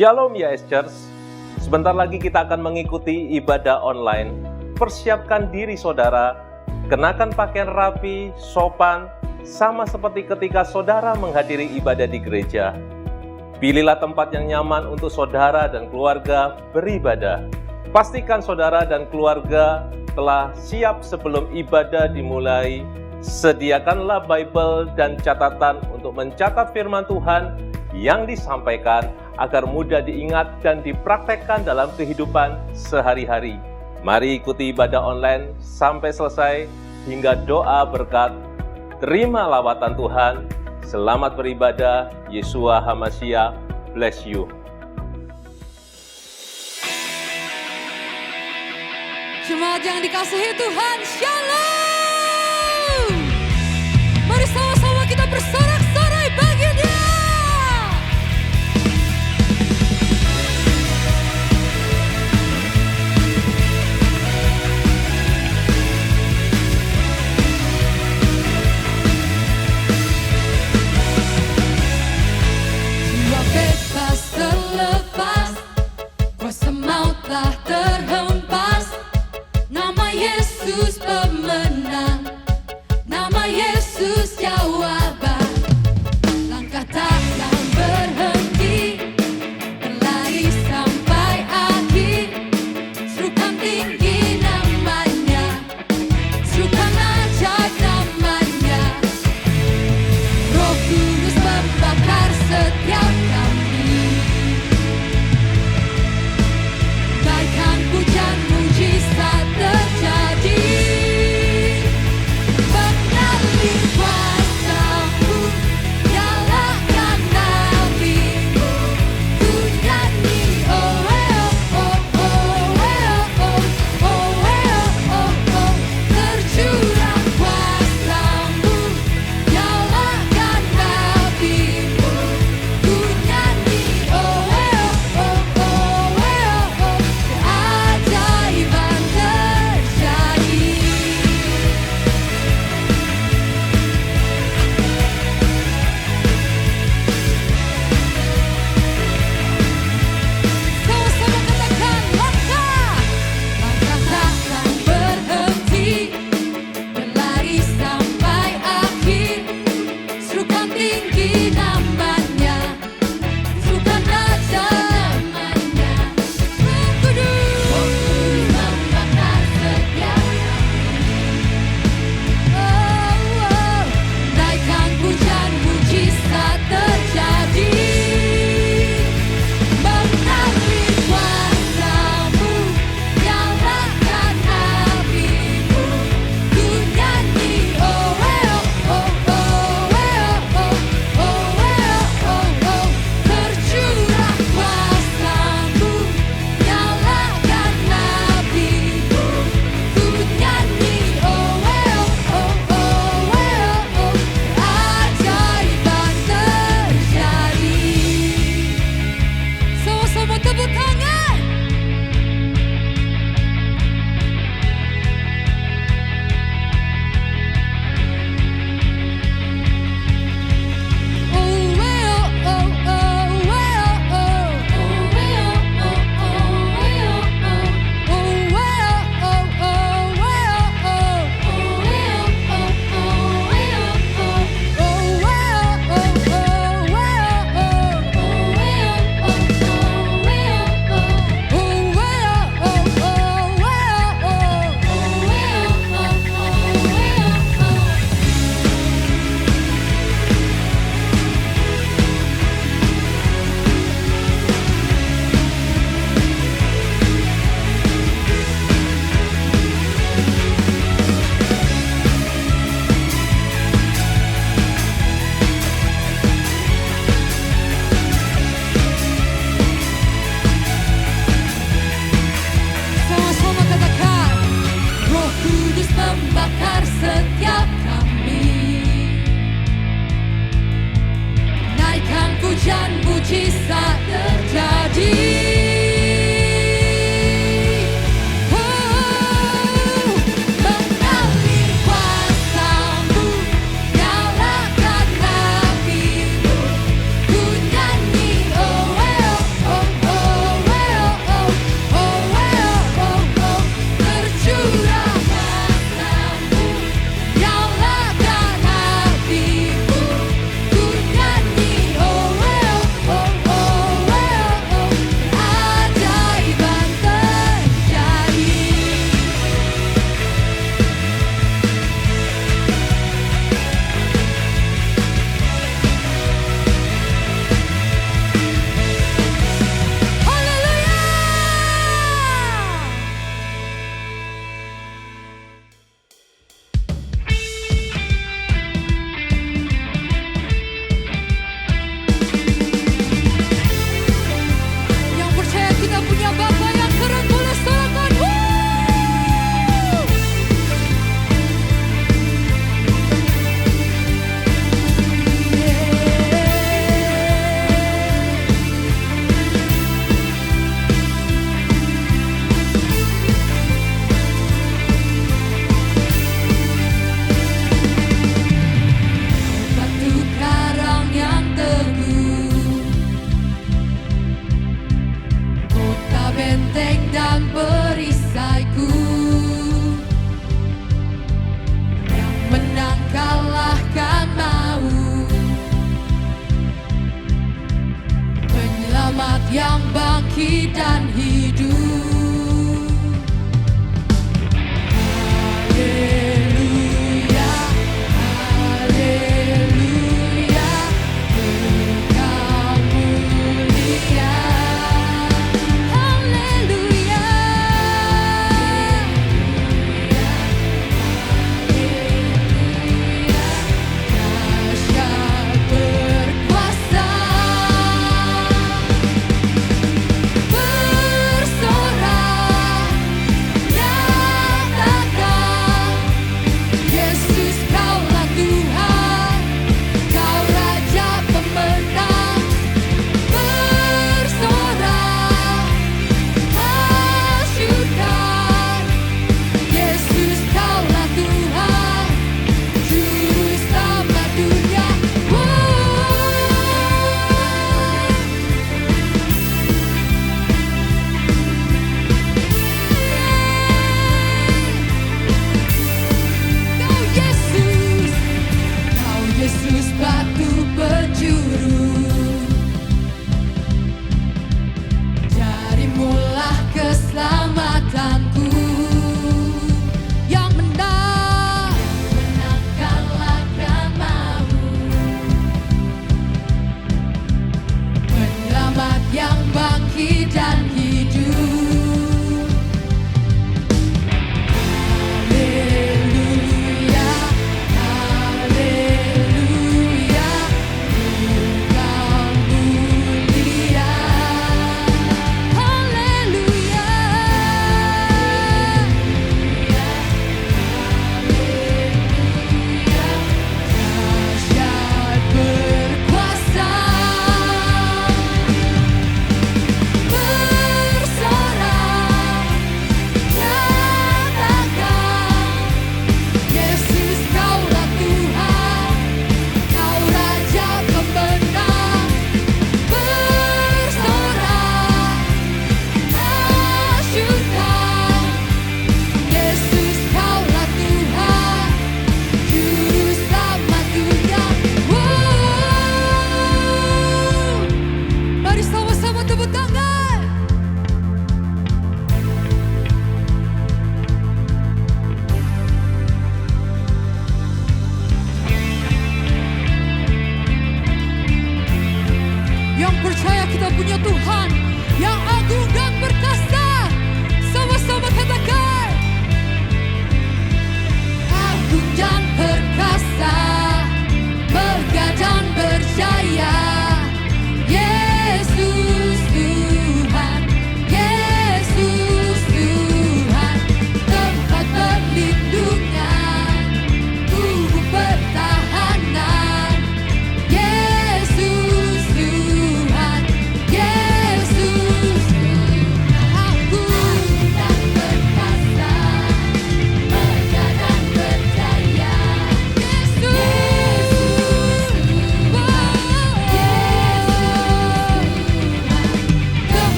Shalom YS Church, sebentar lagi kita akan mengikuti ibadah online. Persiapkan diri saudara, kenakan pakaian rapi, sopan, sama seperti ketika saudara menghadiri ibadah di gereja. Pilihlah tempat yang nyaman untuk saudara dan keluarga beribadah. Pastikan saudara dan keluarga telah siap sebelum ibadah dimulai. Sediakanlah Bible dan catatan untuk mencatat firman Tuhan yang disampaikan agar mudah diingat dan dipraktekkan dalam kehidupan sehari-hari. Mari ikuti ibadah online sampai selesai hingga doa berkat. Terima lawatan Tuhan. Selamat beribadah. Yeshua HaMashiach bless you. Jemaat yang dikasihi Tuhan, Shalom. Mari sama-sama kita bersorak-sorai bagi Dia. Jiwa bebas terlepas, kuasa maut telah terhempas. Nama Yesus pemenang, nama bangkit dan hidup. Haleluya, haleluya, Engkau mulia. Haleluya, dahsyat berkuasa.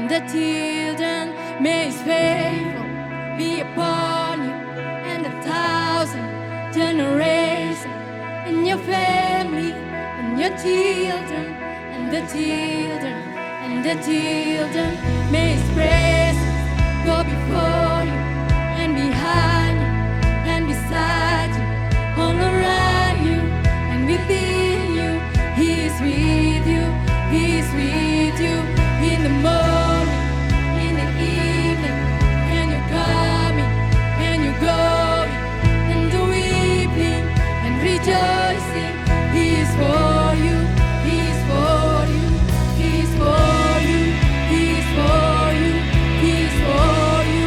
the children, may His favor be upon you and 1,000 generations, and your family, and your children, and the children, and the children. May His presence go before you, and behind you, and beside you, all around you, and within you. He is with you, He is with you, in the morning, in the evening, and you're coming, and you're going, and the weeping, and rejoicing. He is for you, He is for you, He is for you, He is for you, He is for you,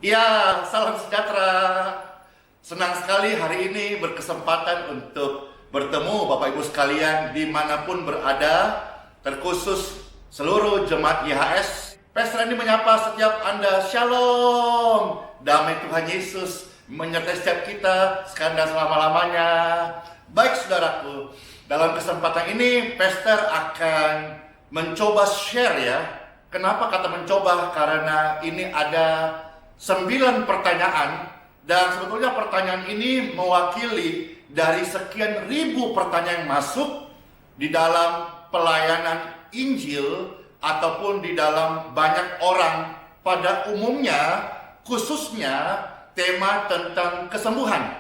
Ya, salam sejahtera. Senang sekali hari ini berkesempatan untuk bertemu Bapak Ibu sekalian dimanapun berada, terkhusus seluruh jemaat YHS. Pastor Randy menyapa setiap Anda, Shalom. Damai Tuhan Yesus menyertai setiap kita sekarang dan selama-lamanya. Baik saudaraku, dalam kesempatan ini Pastor akan mencoba share ya. Kenapa kata mencoba? Karena ini ada 9 pertanyaan. Dan sebetulnya pertanyaan ini mewakili dari sekian ribu pertanyaan yang masuk di dalam pelayanan Injil ataupun di dalam banyak orang pada umumnya, khususnya tema tentang kesembuhan.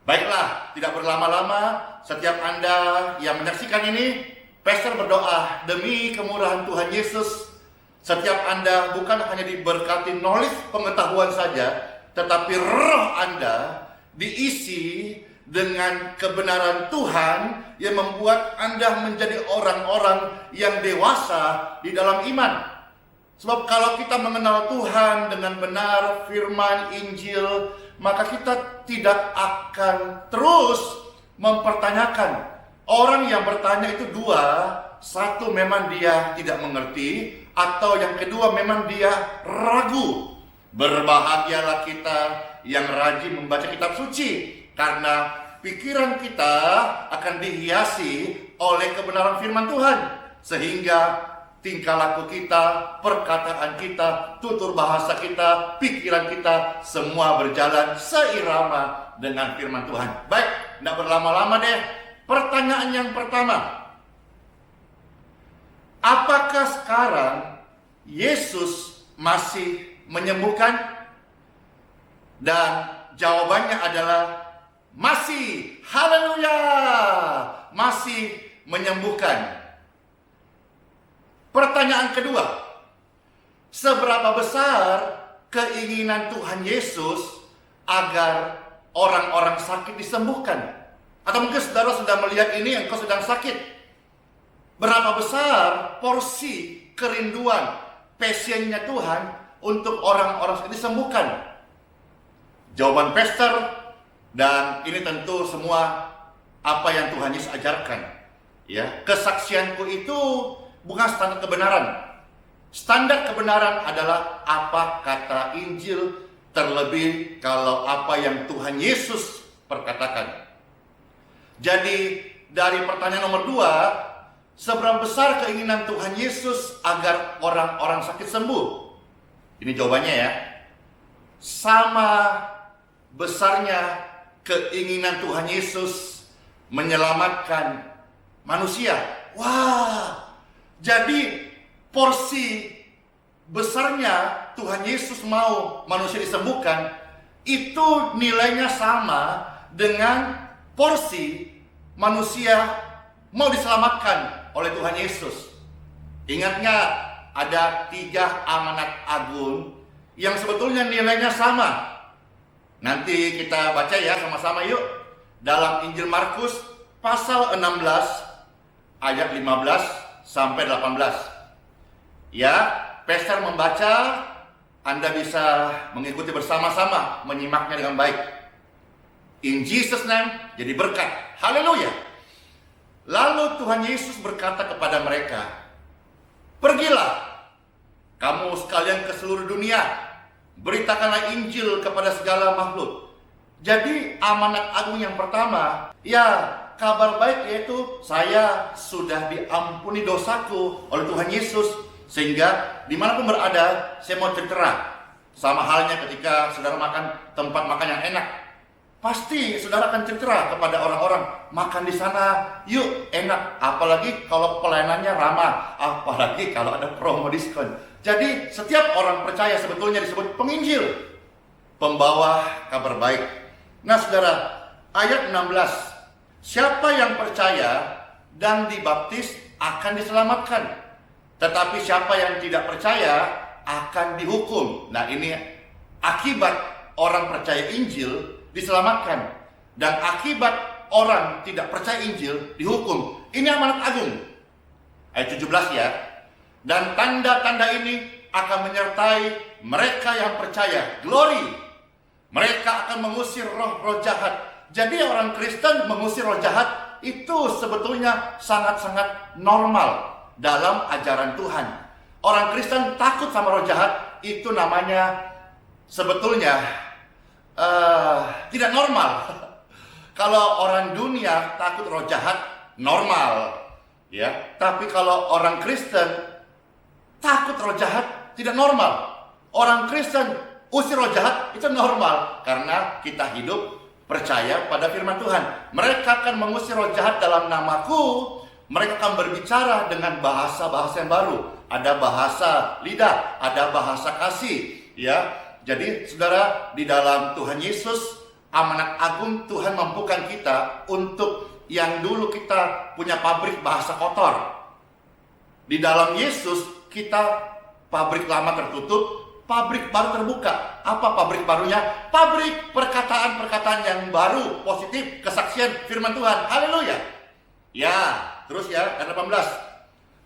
Baiklah, tidak berlama-lama, setiap Anda yang menyaksikan ini, Pastor berdoa demi kemurahan Tuhan Yesus, setiap Anda bukan hanya diberkati knowledge pengetahuan saja, tetapi roh Anda diisi dengan kebenaran Tuhan yang membuat Anda menjadi orang-orang yang dewasa di dalam iman. Sebab kalau kita mengenal Tuhan dengan benar, firman Injil, maka kita tidak akan terus mempertanyakan. Orang yang bertanya itu dua, satu memang dia tidak mengerti, atau yang kedua memang dia ragu. Berbahagialah kita yang rajin membaca kitab suci, karena pikiran kita akan dihiasi oleh kebenaran firman Tuhan, sehingga tingkah laku kita, perkataan kita, tutur bahasa kita, pikiran kita semua berjalan seirama dengan firman Tuhan. Baik, tidak berlama-lama deh. Pertanyaan yang pertama, apakah sekarang Yesus masih menyembuhkan? Dan jawabannya adalah masih. Haleluya, masih menyembuhkan. Pertanyaan kedua, seberapa besar keinginan Tuhan Yesus agar orang-orang sakit disembuhkan? Atau mungkin saudara sudah melihat ini, engkau sedang sakit. Berapa besar porsi kerinduan, passionnya Tuhan untuk orang-orang sakit disembuhkan? Jawaban Pastor, dan ini tentu semua apa yang Tuhan Yesus ajarkan. Ya, kesaksianku itu bukan standar kebenaran. Standar kebenaran adalah apa kata Injil, terlebih kalau apa yang Tuhan Yesus perkatakan. Jadi dari pertanyaan nomor 2, seberapa besar keinginan Tuhan Yesus agar orang-orang sakit sembuh? Ini jawabannya ya. Sama besarnya keinginan Tuhan Yesus menyelamatkan manusia. Wah, jadi porsi besarnya Tuhan Yesus mau manusia disembuhkan, itu nilainya sama dengan porsi manusia mau diselamatkan oleh Tuhan Yesus. Ingat nggak, ada 3 amanat agung yang sebetulnya nilainya sama. Nanti kita baca ya sama-sama yuk. Dalam Injil Markus pasal 16 ayat 15 sampai 18. Ya, Pastor membaca, Anda bisa mengikuti bersama-sama, menyimaknya dengan baik. In Jesus name, jadi berkat. Haleluya. Lalu Tuhan Yesus berkata kepada mereka, pergilah kamu sekalian ke seluruh dunia, beritakanlah Injil kepada segala makhluk. Jadi amanat agung yang pertama, ya kabar baik, yaitu saya sudah diampuni dosaku oleh Tuhan Yesus, sehingga dimanapun berada saya mau sejahtera. Sama halnya ketika saudara makan tempat makan yang enak, pasti saudara akan sejahtera kepada orang-orang, makan di sana yuk, enak. Apalagi kalau pelayanannya ramah, apalagi kalau ada promo diskon. Jadi setiap orang percaya sebetulnya disebut penginjil, pembawa kabar baik. Nah saudara, ayat 16, siapa yang percaya dan dibaptis akan diselamatkan, tetapi siapa yang tidak percaya akan dihukum. Nah ini akibat orang percaya Injil diselamatkan, dan akibat orang tidak percaya Injil dihukum. Ini amanat agung. Ayat 17 ya. Dan tanda-tanda ini akan menyertai mereka yang percaya, glory, mereka akan mengusir roh-roh jahat. Jadi orang Kristen mengusir roh jahat itu sebetulnya sangat-sangat normal dalam ajaran Tuhan. Orang Kristen takut sama roh jahat itu namanya sebetulnya tidak normal. Kalau orang dunia takut roh jahat normal, ya. Tapi kalau orang Kristen takut roh jahat tidak normal. Orang Kristen usir roh jahat itu normal karena kita hidup percaya pada firman Tuhan. Mereka akan mengusir roh jahat dalam namaku. Mereka akan berbicara dengan bahasa-bahasa yang baru. Ada bahasa lidah, ada bahasa kasih, ya. Jadi saudara, di dalam Tuhan Yesus, amanat agung Tuhan mampukan kita untuk yang dulu kita punya pabrik bahasa kotor. Di dalam Yesus kita pabrik lama tertutup, pabrik baru terbuka. Apa pabrik barunya? Pabrik perkataan-perkataan yang baru, positif, kesaksian firman Tuhan. Haleluya. Ya, terus ya, ayat 18.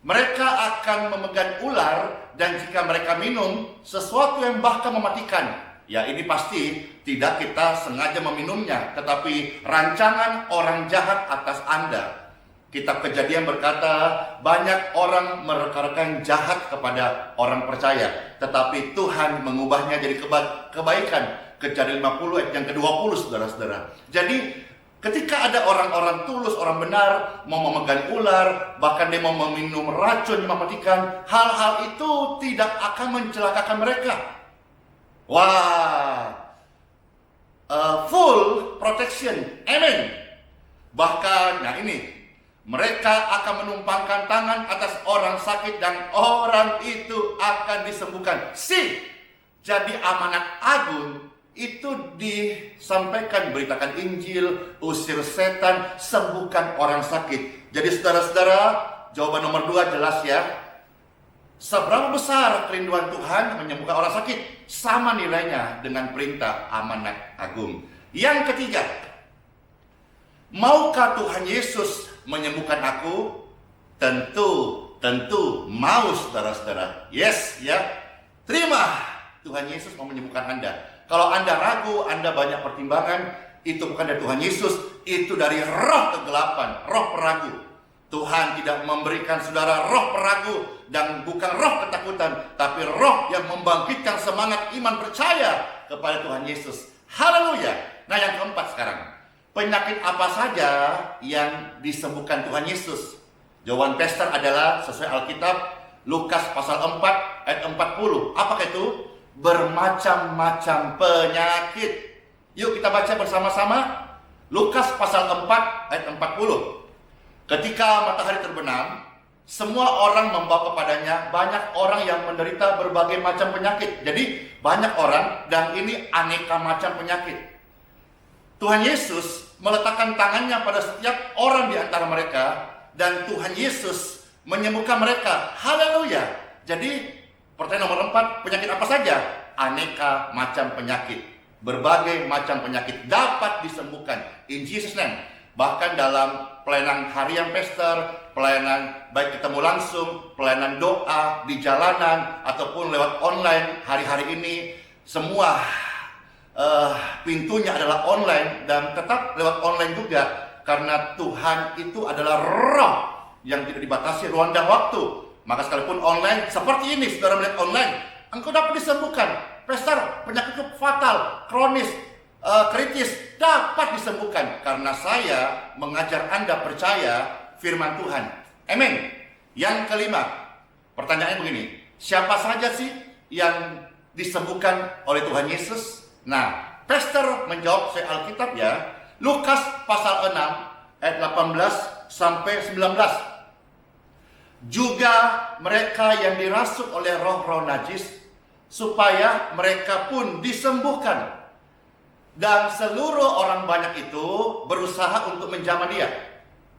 Mereka akan memegang ular dan jika mereka minum sesuatu yang bahkan mematikan. Ya, ini pasti tidak kita sengaja meminumnya, tetapi rancangan orang jahat atas Anda. Kitab Kejadian berkata, banyak orang mereka-rekan jahat kepada orang percaya, tetapi Tuhan mengubahnya jadi kebaikan. Kejadian 50 ayat yang ke-20, saudara-saudara. Jadi ketika ada orang-orang tulus, orang benar, mau memegang ular, bahkan dia mau meminum racun yang mematikan, hal-hal itu tidak akan mencelakakan mereka. Wah, full protection, amen. Bahkan, nah ini, mereka akan menumpangkan tangan atas orang sakit dan orang itu akan disembuhkan. Jadi amanat agung itu disampaikan, beritakan Injil, usir setan, sembuhkan orang sakit. Jadi saudara-saudara, jawaban nomor 2 jelas ya. Seberapa besar kerinduan Tuhan menyembuhkan orang sakit, sama nilainya dengan perintah amanat agung. Yang ketiga, maukah Tuhan Yesus menyembuhkan aku? Tentu mau, saudara-saudara. Yes, ya. Terima, Tuhan Yesus mau menyembuhkan Anda. Kalau Anda ragu, Anda banyak pertimbangan, itu bukan dari Tuhan Yesus, itu dari roh kegelapan, roh peragu. Tuhan tidak memberikan saudara roh peragu dan bukan roh ketakutan, tapi roh yang membangkitkan semangat iman percaya kepada Tuhan Yesus. Haleluya. Nah, yang keempat sekarang, penyakit apa saja yang disembuhkan Tuhan Yesus? Jawaban Pastor adalah sesuai Alkitab, Lukas pasal 4 ayat 40. Apakah itu? Bermacam-macam penyakit. Yuk kita baca bersama-sama. Lukas pasal 4 ayat 40. Ketika matahari terbenam, semua orang membawa kepadanya banyak orang yang menderita berbagai macam penyakit. Jadi banyak orang dan ini aneka macam penyakit. Tuhan Yesus meletakkan tangannya pada setiap orang di antara mereka dan Tuhan Yesus menyembuhkan mereka. Haleluya. Jadi pertanyaan nomor 4, penyakit apa saja? Aneka macam penyakit. Berbagai macam penyakit dapat disembuhkan in Jesus name. Bahkan dalam pelayanan harian Pastor, pelayanan baik ketemu langsung, pelayanan doa di jalanan ataupun lewat online hari-hari ini, semua pintunya adalah online dan tetap lewat online juga karena Tuhan itu adalah roh yang tidak dibatasi ruang dan waktu. Maka sekalipun online seperti ini, saudara melihat online, engkau dapat disembuhkan. Pastor, penyakit fatal, kronis, kritis dapat disembuhkan karena saya mengajar Anda percaya firman Tuhan. Amin. Yang kelima, pertanyaannya begini, siapa saja sih yang disembuhkan oleh Tuhan Yesus? Nah, Pastor menjawab saya Alkitab ya. Lukas pasal 6 ayat 18 sampai 19. Juga mereka yang dirasuk oleh roh-roh najis supaya mereka pun disembuhkan. Dan seluruh orang banyak itu berusaha untuk menjamah dia.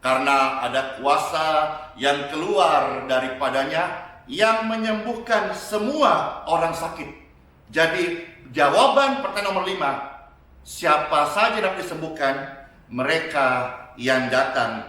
Karena ada kuasa yang keluar daripadanya yang menyembuhkan semua orang sakit. Jadi jawaban pertanyaan nomor 5, siapa saja dapat disembuhkan? Mereka yang datang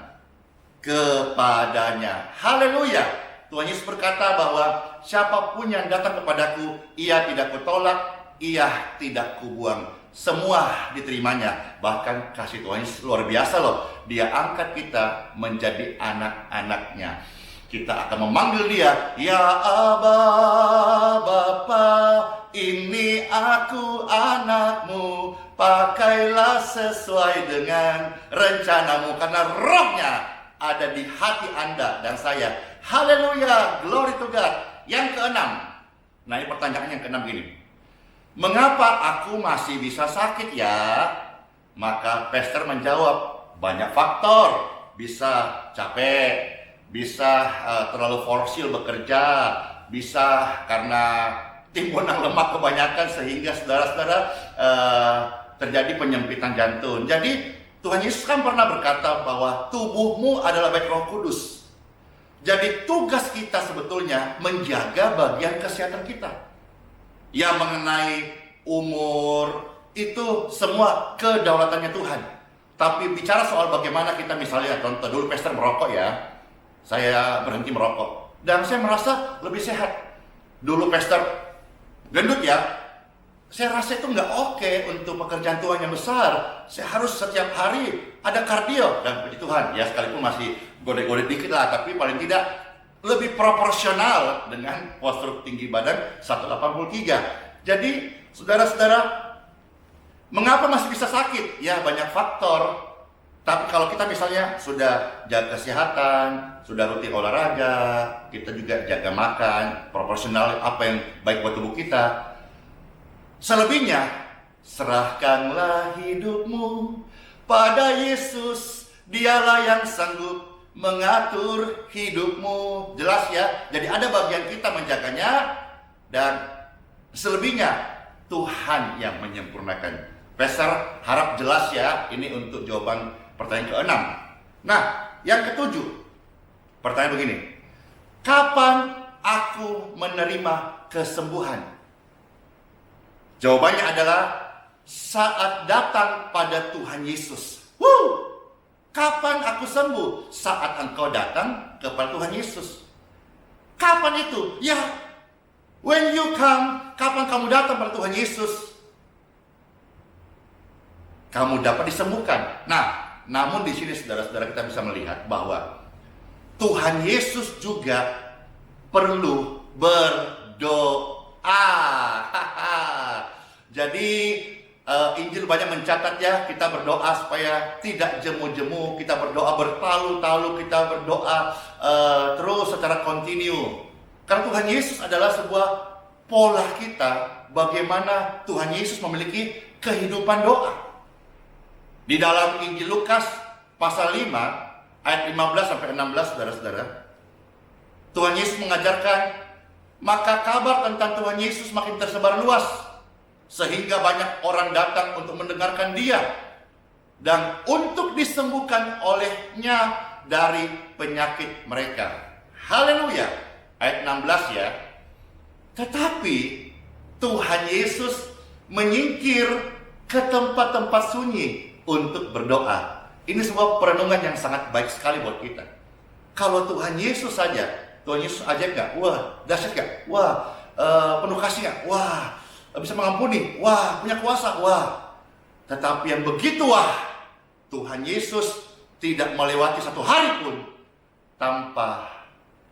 kepadanya. Haleluya. Tuhan Yesus berkata bahwa siapapun yang datang kepadaku, ia tidak kutolak, ia tidak kubuang. Semua diterimanya. Bahkan kasih Tuhan Yesus luar biasa loh. Dia angkat kita menjadi anak-anaknya. Kita akan memanggil dia, ya Aba, Bapa, ini aku anakmu, pakailah sesuai dengan rencanamu. Karena rohnya ada di hati Anda dan saya. Haleluya, glory to God. Yang keenam, nah ini pertanyaan yang keenam gini, mengapa aku masih bisa sakit ya? Maka pastor menjawab, banyak faktor. Bisa capek, bisa terlalu forsil bekerja, bisa karena timbunan lemak kebanyakan sehingga saudara-saudara terjadi penyempitan jantung. Jadi Tuhan Yesus kan pernah berkata bahwa tubuhmu adalah bait Roh Kudus. Jadi tugas kita sebetulnya menjaga bagian kesehatan kita. Yang mengenai umur itu semua kedaulatannya Tuhan. Tapi bicara soal bagaimana kita misalnya contoh dulu pastor merokok ya. Saya berhenti merokok dan saya merasa lebih sehat. Dulu pastor gendut ya. Saya rasa itu nggak oke untuk pekerjaan Tuhan yang besar. Saya harus setiap hari ada kardio dan puji Tuhan ya, sekalipun masih godek-godek dikit lah, tapi paling tidak lebih proporsional dengan postur tinggi badan 183. Jadi saudara-saudara, mengapa masih bisa sakit? Ya banyak faktor. Tapi kalau kita misalnya sudah jaga kesehatan, sudah rutin olahraga, kita juga jaga makan, proporsional apa yang baik buat tubuh kita. Selebihnya, serahkanlah hidupmu pada Yesus, dialah yang sanggup mengatur hidupmu. Jelas ya, jadi ada bagian kita menjaganya, dan selebihnya Tuhan yang menyempurnakan. Pastor harap jelas ya, ini untuk jawaban pertanyaan ke-6. Nah, yang ke-7, pertanyaan begini, kapan aku menerima kesembuhan? Jawabannya adalah saat datang pada Tuhan Yesus. Kapan aku sembuh? Saat engkau datang kepada Tuhan Yesus. Kapan itu? Ya, when you come, kapan kamu datang pada Tuhan Yesus, kamu dapat disembuhkan. Nah, namun di sini saudara-saudara kita bisa melihat bahwa Tuhan Yesus juga perlu berdoa. Jadi Injil banyak mencatat ya, kita berdoa supaya tidak jemu-jemu, kita berdoa bertalu-talu, kita berdoa terus secara kontinu. Karena Tuhan Yesus adalah sebuah pola kita bagaimana Tuhan Yesus memiliki kehidupan doa. Di dalam Injil Lukas pasal 5 ayat 15 sampai 16 saudara-saudara, Tuhan Yesus mengajarkan, maka kabar tentang Tuhan Yesus makin tersebar luas, sehingga banyak orang datang untuk mendengarkan dia dan untuk disembuhkan olehnya dari penyakit mereka. Haleluya. Ayat 16 ya. Tetapi Tuhan Yesus menyingkir ke tempat-tempat sunyi untuk berdoa. Ini sebuah perenungan yang sangat baik sekali buat kita. Kalau Tuhan Yesus saja, Tuhan Yesus ajaib gak? Wah, dahsyat gak? Wah, penuh kasih gak? Wah, bisa mengampuni, wah, punya kuasa, wah. Tetapi yang begitu wah, Tuhan Yesus tidak melewati satu hari pun tanpa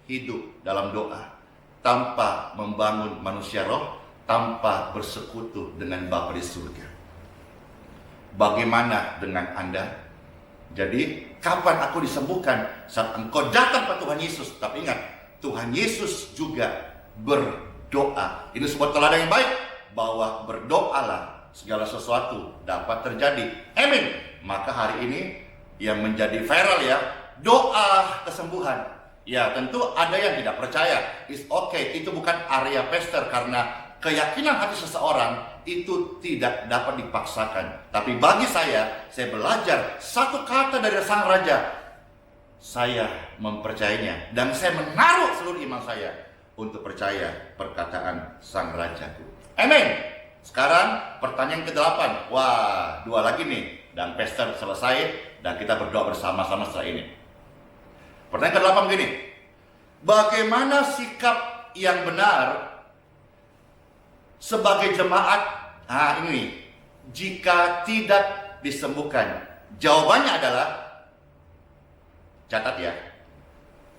hidup dalam doa, tanpa membangun manusia roh, tanpa bersekutu dengan Bapa di surga. Bagaimana dengan Anda? Jadi, kapan aku disembuhkan? Saat engkau datang ke Tuhan Yesus. Tapi ingat, Tuhan Yesus juga berdoa. Ini sebuah teladan yang baik, bahwa berdoalah segala sesuatu dapat terjadi. Amin. Maka hari ini yang menjadi viral ya, doa kesembuhan. Ya tentu ada yang tidak percaya. It's okay, itu bukan area pastor, karena keyakinan hati seseorang itu tidak dapat dipaksakan. Tapi bagi saya belajar satu kata dari Sang Raja, saya mempercayainya dan saya menaruh seluruh iman saya untuk percaya perkataan Sang Rajaku. Amin. Sekarang pertanyaan ke-8. Wah, 2 lagi nih. Dan pastor selesai dan kita berdoa bersama-sama setelah ini. Pertanyaan ke-8 begini. Bagaimana sikap yang benar sebagai jemaat, ini, jika tidak disembuhkan? Jawabannya adalah, catat ya,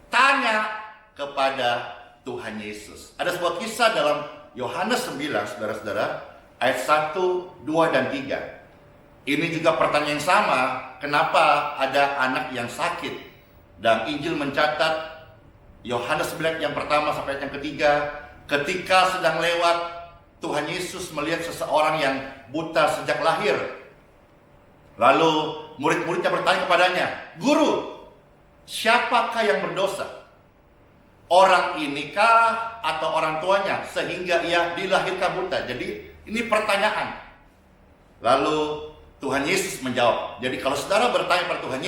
tanya kepada Tuhan Yesus. Ada sebuah kisah dalam Yohanes 9, saudara-saudara, ayat 1, 2, dan 3. Ini juga pertanyaan yang sama, kenapa ada anak yang sakit? Dan Injil mencatat, Yohanes 9 yang pertama sampai yang ketiga, ketika sedang lewat, Tuhan Yesus melihat seseorang yang buta sejak lahir. Lalu murid-muridnya bertanya kepadanya, "Guru, siapakah yang berdosa? Orang inikah atau orang tuanya sehingga ia dilahirkan buta?" Jadi ini pertanyaan. Lalu Tuhan Yesus menjawab. Jadi kalau saudara bertanya pada Tuhan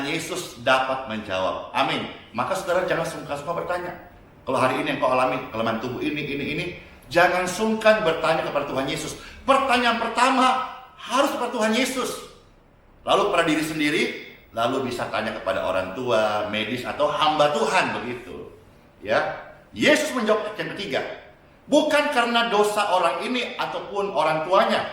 Yesus dapat menjawab. Amin. Maka saudara jangan sungkan-sungkan bertanya. Kalau hari ini yang kau alami kelemahan tubuh ini, jangan sungkan bertanya kepada Tuhan Yesus. Pertanyaan pertama harus kepada Tuhan Yesus. Lalu pada diri sendiri, lalu bisa tanya kepada orang tua, medis, atau hamba Tuhan, begitu. Ya, Yesus menjawab yang ketiga, bukan karena dosa orang ini ataupun orang tuanya,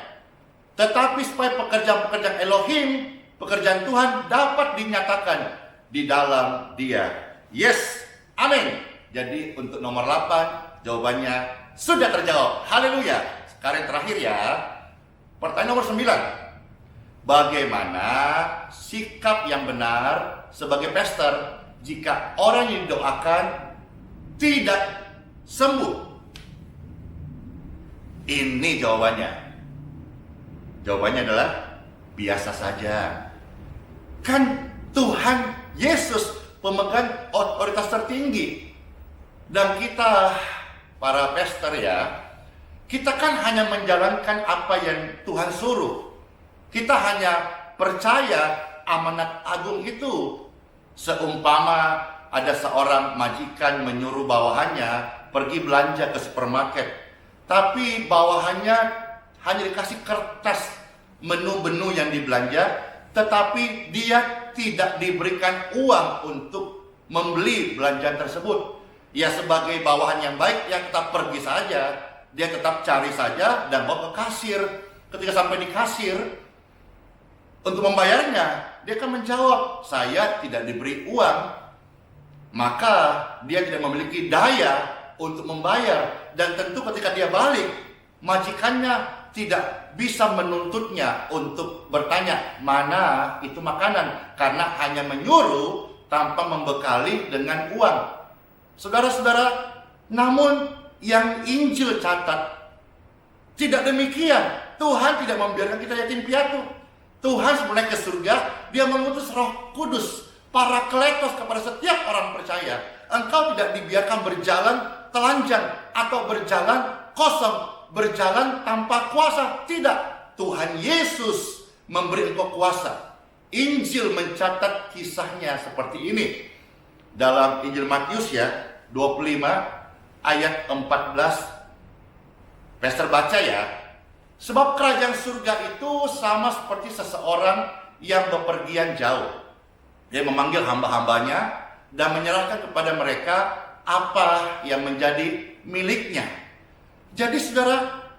tetapi supaya pekerjaan-pekerjaan Elohim, pekerjaan Tuhan dapat dinyatakan di dalam Dia. Yes, amin. Jadi untuk nomor 8, jawabannya sudah terjawab. Haleluya. Sekarang yang terakhir ya, pertanyaan nomor 9. Bagaimana sikap yang benar sebagai pastor jika orang yang didoakan tidak sembuh? Ini jawabannya. Jawabannya adalah biasa saja. Kan Tuhan Yesus pemegang otoritas tertinggi. Dan kita para pastor ya, kita kan hanya menjalankan apa yang Tuhan suruh. Kita hanya percaya amanat agung itu. Seumpama ada seorang majikan menyuruh bawahannya pergi belanja ke supermarket, tapi bawahannya hanya dikasih kertas menu-menu yang dibelanja, tetapi dia tidak diberikan uang untuk membeli belanjaan tersebut. Ya sebagai bawahan yang baik, ya tetap pergi saja, dia tetap cari saja dan bawa ke kasir. Ketika sampai di kasir untuk membayarnya, dia akan menjawab, saya tidak diberi uang. Maka dia tidak memiliki daya untuk membayar. Dan tentu ketika dia balik, majikannya tidak bisa menuntutnya untuk bertanya mana itu makanan, karena hanya menyuruh tanpa membekali dengan uang. Saudara-saudara, namun yang Injil catat tidak demikian. Tuhan tidak membiarkan kita yatim piatu. Tuhan sebelum naik ke surga, Dia mengutus Roh Kudus, Parakletos kepada setiap orang percaya. Engkau tidak dibiarkan berjalan telanjang atau berjalan kosong, berjalan tanpa kuasa. Tidak, Tuhan Yesus memberi engkau kuasa. Injil mencatat kisahnya seperti ini. Dalam Injil Matius ya, 25 ayat 14. Pastor baca ya. Sebab kerajaan surga itu sama seperti seseorang yang bepergian jauh. Dia memanggil hamba-hambanya dan menyerahkan kepada mereka apa yang menjadi miliknya. Jadi saudara,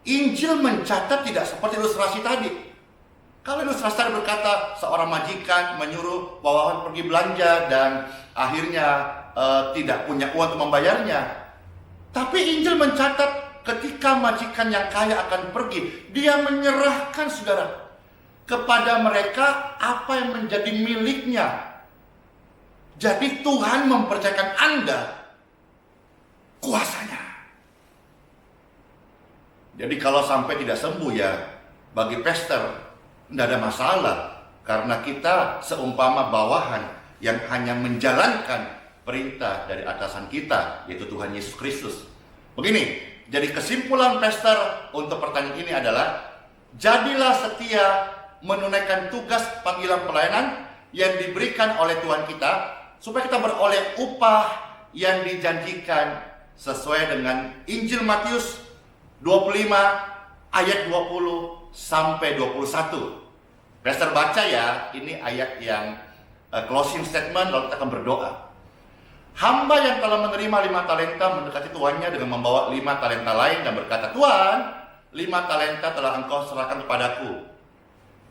Injil mencatat tidak seperti ilustrasi tadi. Kalau ilustrasi tadi berkata seorang majikan menyuruh bawahan pergi belanja dan akhirnya tidak punya uang untuk membayarnya. Tapi Injil mencatat ketika majikan yang kaya akan pergi, dia menyerahkan saudara kepada mereka apa yang menjadi miliknya. Jadi Tuhan mempercayakan Anda kuasanya. Jadi kalau sampai tidak sembuh ya, bagi pastor tidak ada masalah, karena kita seumpama bawahan yang hanya menjalankan perintah dari atasan kita, yaitu Tuhan Yesus Kristus. Begini, jadi kesimpulan pastor untuk pertanyaan ini adalah, jadilah setia menunaikan tugas panggilan pelayanan yang diberikan oleh Tuhan kita, supaya kita beroleh upah yang dijanjikan sesuai dengan Injil Matius 25 ayat 20 sampai 21. Pastor baca ya, ini ayat yang closing statement, lalu kita akan berdoa. Hamba yang telah menerima 5 talenta mendekati tuannya dengan membawa 5 talenta lain dan berkata, Tuan, 5 talenta telah engkau serahkan kepadaku.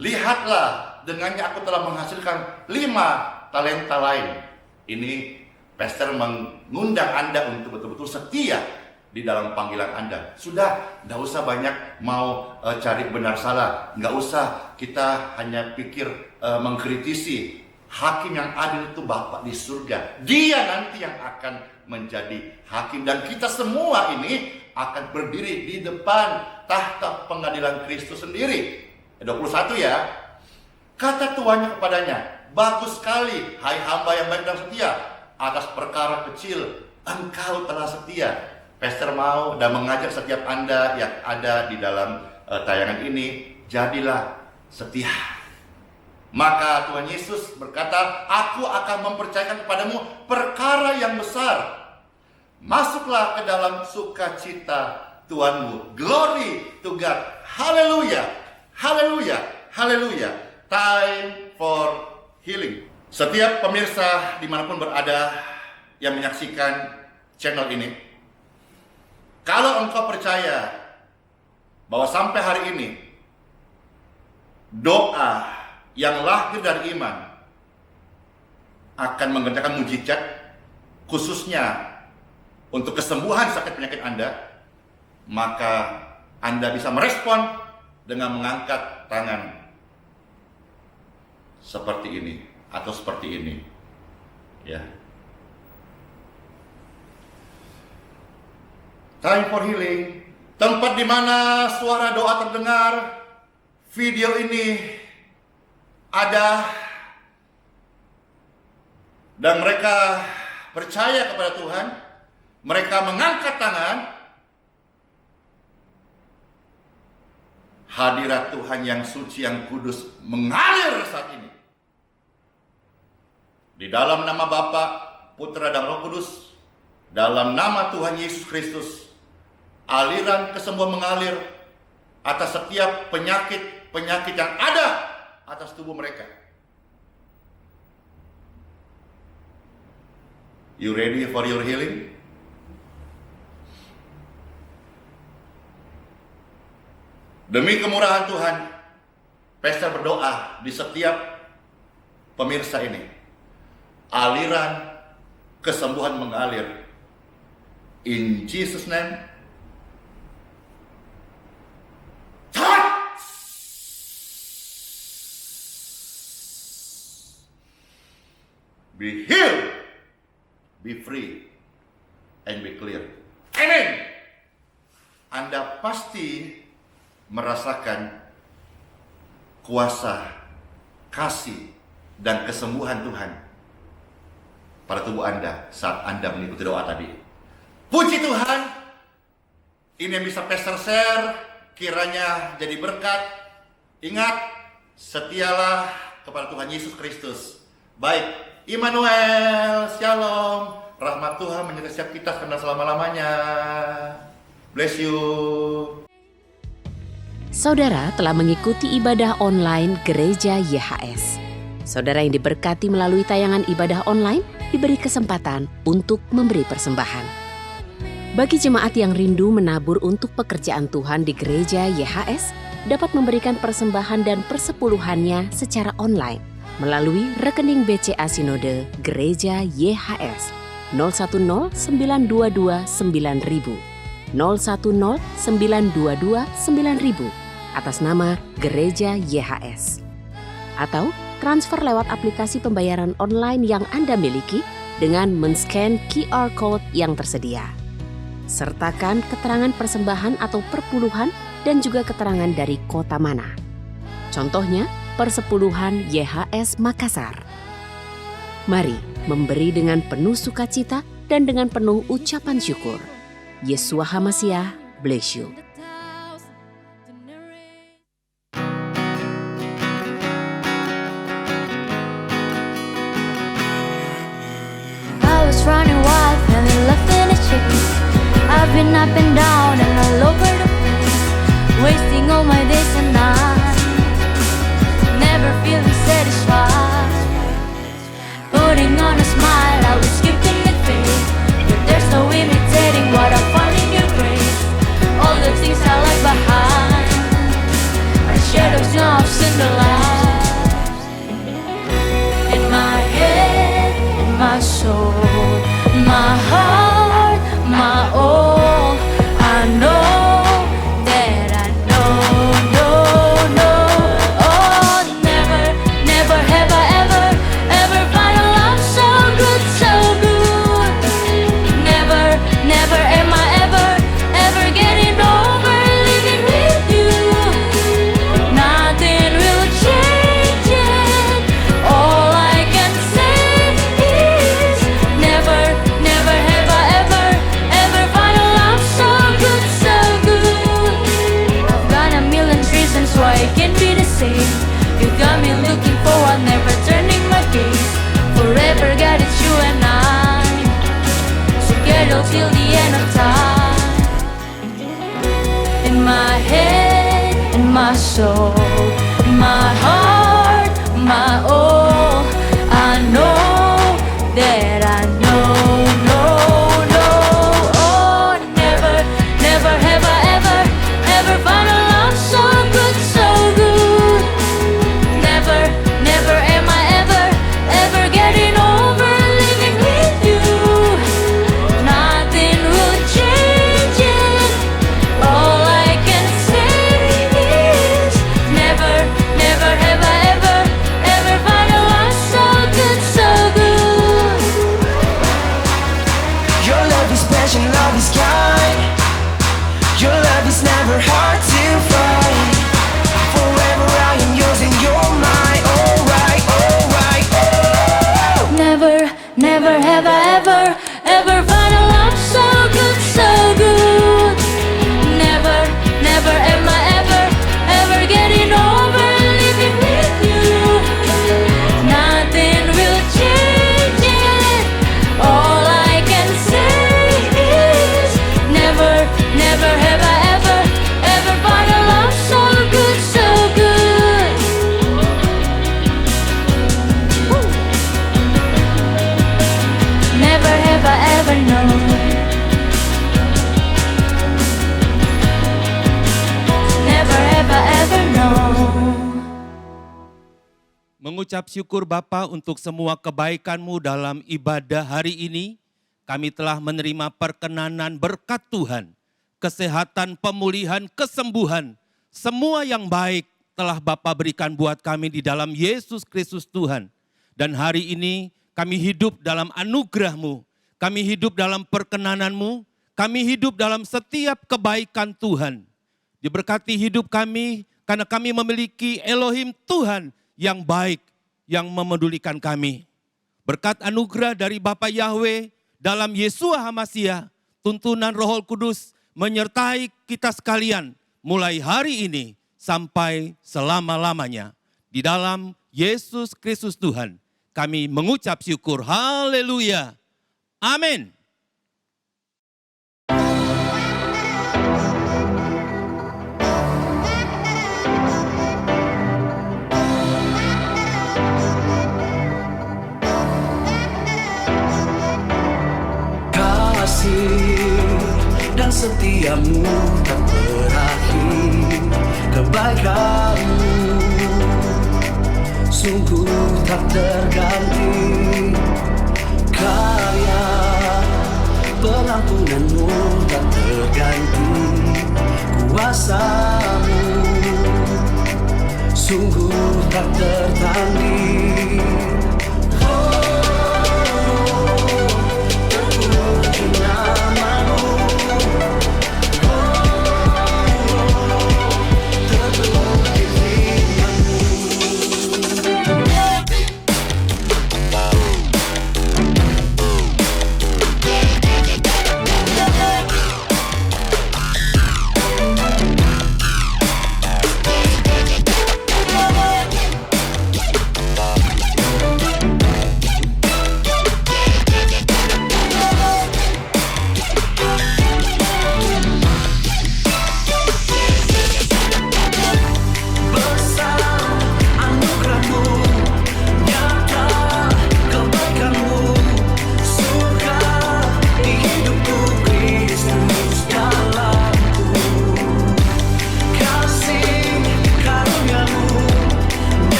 Lihatlah, dengannya aku telah menghasilkan 5 talenta lain. Ini pastor mengundang Anda untuk betul-betul setia di dalam panggilan Anda. Sudah, nggak usah banyak mau cari benar salah. Nggak usah kita hanya pikir mengkritisi. Hakim yang adil itu Bapa di surga. Dia nanti yang akan menjadi hakim. Dan kita semua ini akan berdiri di depan tahta pengadilan Kristus sendiri. 21 ya. Kata tuannya kepadanya, bagus sekali, hai hamba yang baik dan setia. Atas perkara kecil, engkau telah setia. Pastor mau dan mengajak setiap Anda yang ada di dalam tayangan ini, jadilah setia. Maka Tuhan Yesus berkata, aku akan mempercayakan kepadamu perkara yang besar. Masuklah ke dalam sukacita Tuhanmu. Glory to God. Haleluya. Haleluya. Haleluya. Time for healing. Setiap pemirsa dimanapun berada yang menyaksikan channel ini, kalau engkau percaya bahwa sampai hari ini doa yang lahir dari iman akan mengerjakan mujizat, khususnya untuk kesembuhan sakit penyakit Anda, maka Anda bisa merespon dengan mengangkat tangan seperti ini atau seperti ini, ya. Time for healing, tempat di mana suara doa terdengar. Video ini ada dan mereka percaya kepada Tuhan, mereka mengangkat tangan. Hadirat Tuhan yang suci, yang kudus mengalir saat ini. Di dalam nama Bapa, Putra dan Roh Kudus, dalam nama Tuhan Yesus Kristus, aliran kesembuhan mengalir atas setiap penyakit yang ada atas tubuh mereka. You ready for your healing? Demi kemurahan Tuhan, pastor berdoa di setiap pemirsa ini. Aliran kesembuhan mengalir. In Jesus' name. Be healed, be free, and be clear. Amen. Anda pasti merasakan kuasa, kasih, dan kesembuhan Tuhan pada tubuh Anda saat Anda mengikuti doa tadi. Puji Tuhan. Ini yang bisa pastor share, kiranya jadi berkat. Ingat, setialah kepada Tuhan Yesus Kristus. Baik. Immanuel, Shalom, rahmat Tuhan menyertai setiap kita karena selama-lamanya. Bless you. Saudara telah mengikuti ibadah online Gereja YHS. Saudara yang diberkati melalui tayangan ibadah online diberi kesempatan untuk memberi persembahan. Bagi jemaat yang rindu menabur untuk pekerjaan Tuhan di Gereja YHS, dapat memberikan persembahan dan persepuluhannya secara online melalui rekening BCA Sinode Gereja YHS 010 922 9000 010 922 9000 atas nama Gereja YHS, atau transfer lewat aplikasi pembayaran online yang Anda miliki dengan men-scan QR Code yang tersedia. Sertakan keterangan persembahan atau perpuluhan dan juga keterangan dari kota mana. Contohnya, Persepuluhan YHS Makassar. Mari memberi dengan penuh sukacita dan dengan penuh ucapan syukur. Yeshua HaMashiach bless you. I was running wild, feeling left in a chase. I've been up and down and all over the place, wasting all my days and nights, never feeling satisfied. Putting on a smile, I was skipping the face. my soul, my heart, my all. I know that I know, no, no. Oh, never, never have I ever found a love so good, so good. Never, never am I ever getting over living with you. Nothing will change it. All I can say is never, never have I ever found a love so good, so good. Your love is passion, love is kind. Your love is never hard to find. Forever I am yours and you're mine. Alright, alright, oh. Never, never have I ever found a love so good, so good. Never, never am I ever getting over living with you. Nothing will change it. All I can say is never, never have I ever found a love so good, so good. Woo. Never have I ever known. Never have I ever known. Mengucap syukur Bapa untuk semua kebaikan-Mu dalam ibadah hari ini. Kami telah menerima perkenanan berkat Tuhan, kesehatan, pemulihan, kesembuhan. Semua yang baik telah Bapa berikan buat kami di dalam Yesus Kristus Tuhan. Dan hari ini kami hidup dalam anugerah-Mu, kami hidup dalam perkenanan-Mu, kami hidup dalam setiap kebaikan Tuhan. Diberkati hidup kami karena kami memiliki Elohim Tuhan yang baik, yang memedulikan kami. Berkat anugerah dari Bapa Yahweh dalam Yesua HaMasiah, tuntunan Roh Kudus menyertai kita sekalian mulai hari ini sampai selama-lamanya. Di dalam Yesus Kristus Tuhan, kami mengucap syukur. Haleluya. Amin. Kasih dan setiamu tak berakhir. Kebaikanmu sungguh tak terganti. Karya pengampunanmu tak terganti. Kuasamu sungguh tak tertanding.